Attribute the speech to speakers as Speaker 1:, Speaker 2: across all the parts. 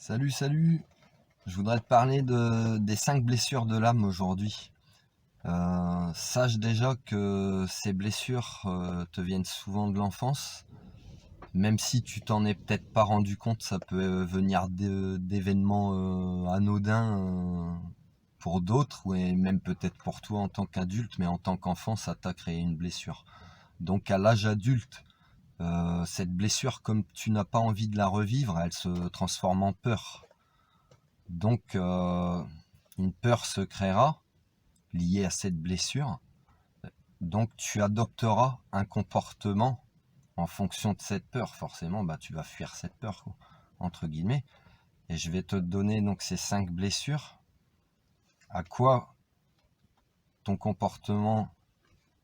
Speaker 1: Salut, salut! Je voudrais te parler des 5 blessures de l'âme aujourd'hui. Sache déjà que ces blessures te viennent souvent de l'enfance. Même si tu t'en es peut-être pas rendu compte, ça peut venir d'événements anodins pour d'autres, et même peut-être pour toi en tant qu'adulte, mais en tant qu'enfant, ça t'a créé une blessure. Donc à l'âge adulte, cette blessure, comme tu n'as pas envie de la revivre, elle se transforme en peur. Donc, une peur se créera liée à cette blessure. Donc, tu adopteras un comportement en fonction de cette peur. Forcément, bah, tu vas fuir cette peur, quoi, entre guillemets. Et je vais te donner donc ces 5 blessures. À quoi ton comportement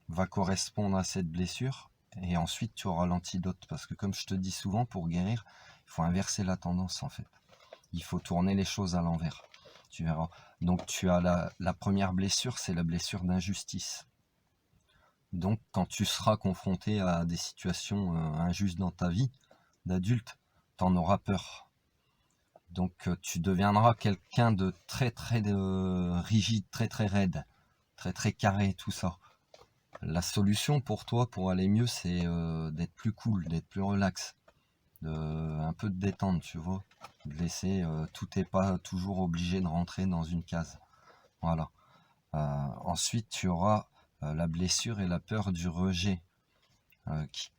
Speaker 1: va correspondre à cette blessure. Et ensuite, tu auras l'antidote. Parce que comme je te dis souvent, pour guérir, il faut inverser la tendance, en fait. Il faut tourner les choses à l'envers. Tu verras. Donc tu as la première blessure, c'est la blessure d'injustice. Donc quand tu seras confronté à des situations injustes dans ta vie d'adulte, tu en auras peur. Donc tu deviendras quelqu'un de très très rigide, très très raide, très très carré, tout ça. La solution pour toi, pour aller mieux, c'est d'être plus cool, d'être plus relax, un peu de détente, tu vois, de laisser, tout n'est pas toujours obligé de rentrer dans une case. Voilà. Ensuite, tu auras la blessure et la peur du rejet, euh, qui-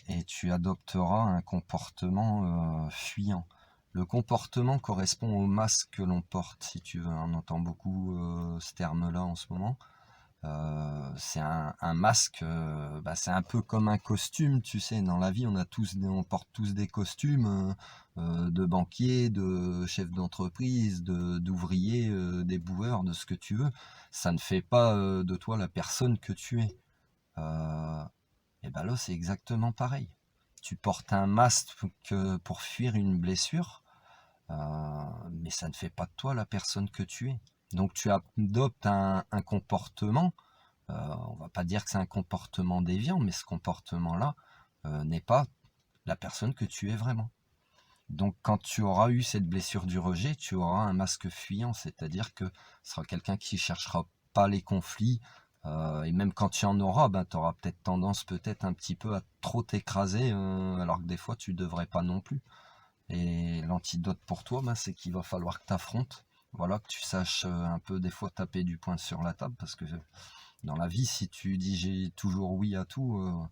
Speaker 1: et tu adopteras un comportement fuyant. Le comportement correspond au masque que l'on porte, si tu veux. On entend beaucoup ce terme-là en ce moment. C'est un masque, bah, c'est un peu comme un costume, tu sais. Dans la vie, on porte tous des costumes de banquiers, de chefs d'entreprise, d'ouvriers, des boueurs, de ce que tu veux. Ça ne fait pas de toi la personne que tu es. Et ben là, c'est exactement pareil. Tu portes un masque pour fuir une blessure, mais ça ne fait pas de toi la personne que tu es. Donc tu adoptes un comportement. On va pas dire que c'est un comportement déviant, mais ce comportement-là n'est pas la personne que tu es vraiment. Donc quand tu auras eu cette blessure du rejet, tu auras un masque fuyant, c'est-à-dire que ce sera quelqu'un qui cherchera pas les conflits, et même quand tu en auras, ben, tu auras peut-être tendance peut-être un petit peu à trop t'écraser, alors que des fois tu devrais pas non plus. Et l'antidote pour toi, ben, c'est qu'il va falloir que tu affrontes, voilà, que tu saches un peu des fois taper du poing sur la table, parce que dans la vie, si tu dis j'ai toujours oui à tout,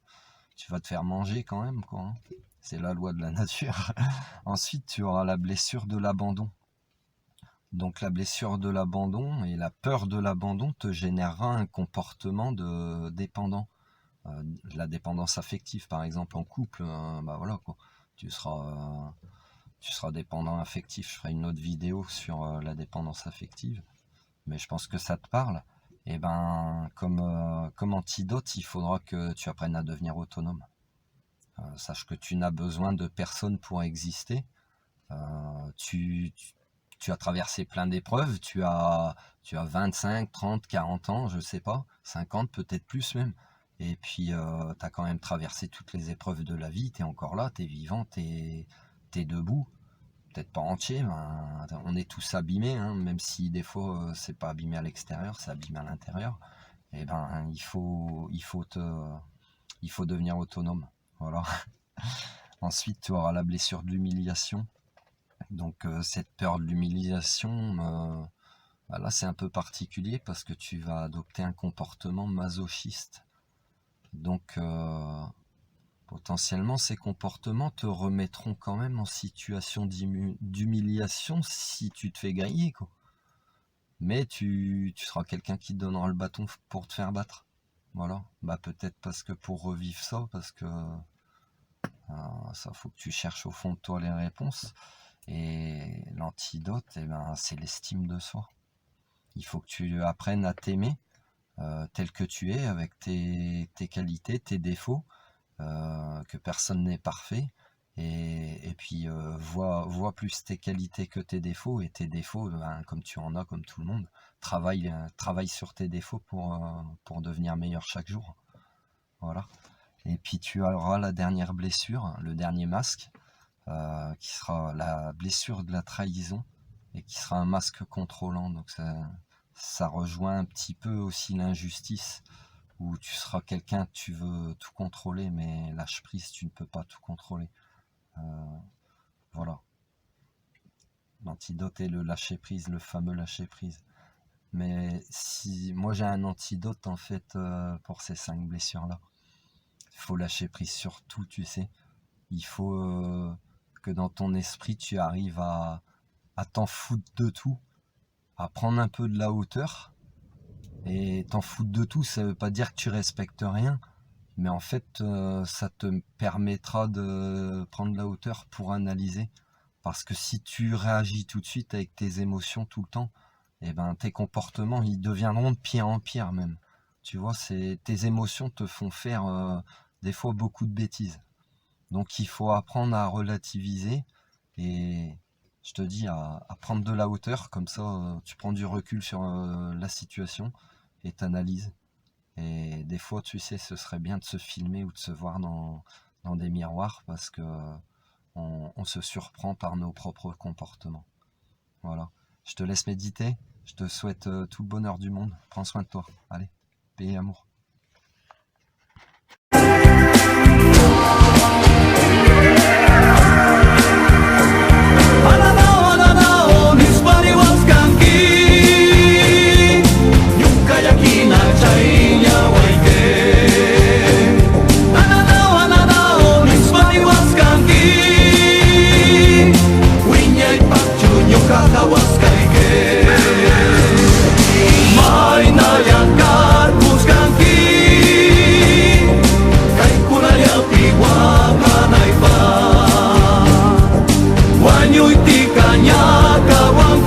Speaker 1: tu vas te faire manger quand même, quoi, hein. C'est la loi de la nature. Ensuite, tu auras la blessure de l'abandon. Donc la blessure de l'abandon et la peur de l'abandon te générera un comportement de dépendant. La dépendance affective, par exemple, en couple, bah voilà, quoi. Tu seras, tu seras dépendant affectif. Je ferai une autre vidéo sur la dépendance affective, mais je pense que ça te parle. Et ben, comme antidote, il faudra que tu apprennes à devenir autonome. Sache que tu n'as besoin de personne pour exister. Tu as traversé plein d'épreuves, tu as 25, 30, 40 ans, je sais pas, 50 peut-être plus même. Et puis tu as quand même traversé toutes les épreuves de la vie, tu es encore là, tu es vivant, tu es debout. Peut-être pas entier, mais on est tous abîmés, hein, même si des fois c'est pas abîmé à l'extérieur, c'est abîmé à l'intérieur. Et ben il faut devenir autonome. Voilà. Ensuite, tu auras la blessure de l'humiliation. Donc cette peur de l'humiliation, bah là c'est un peu particulier parce que tu vas adopter un comportement masochiste. Donc potentiellement ces comportements te remettront quand même en situation d'humiliation si tu te fais griller, quoi. Mais tu seras quelqu'un qui te donnera le bâton pour te faire battre. Voilà. Bah peut-être parce que pour revivre ça, parce que ça faut que tu cherches au fond de toi les réponses. Et l'antidote, eh ben, c'est l'estime de soi. Il faut que tu apprennes à t'aimer tel que tu es, avec tes qualités, tes défauts, que personne n'est parfait. Et puis vois plus tes qualités que tes défauts. Et tes défauts, ben, comme tu en as, comme tout le monde, travaille sur tes défauts pour devenir meilleur chaque jour. Voilà. Et puis tu auras la dernière blessure, le dernier masque. qui sera la blessure de la trahison et qui sera un masque contrôlant. Donc ça rejoint un petit peu aussi l'injustice, où tu seras quelqu'un, tu veux tout contrôler, mais lâche prise, tu ne peux pas tout contrôler. Voilà. L'antidote est le lâcher prise, le fameux lâcher prise. Mais si moi j'ai un antidote en fait pour ces 5 blessures là. Il faut lâcher prise sur tout, tu sais. Il faut que dans ton esprit tu arrives à t'en foutre de tout, à prendre un peu de la hauteur. Et t'en foutre de tout, ça veut pas dire que tu respectes rien, mais en fait ça te permettra de prendre de la hauteur pour analyser. Parce que si tu réagis tout de suite avec tes émotions tout le temps, eh ben tes comportements ils deviendront de pire en pire même. Tu vois, tes émotions te font faire des fois beaucoup de bêtises. Donc il faut apprendre à relativiser et je te dis à prendre de la hauteur, comme ça tu prends du recul sur la situation et t'analyses. Et des fois, tu sais, ce serait bien de se filmer ou de se voir dans des miroirs parce que on se surprend par nos propres comportements. Voilà. Je te laisse méditer. Je te souhaite tout le bonheur du monde. Prends soin de toi. Allez, paix et amour.
Speaker 2: Nyuy ti kanya kawang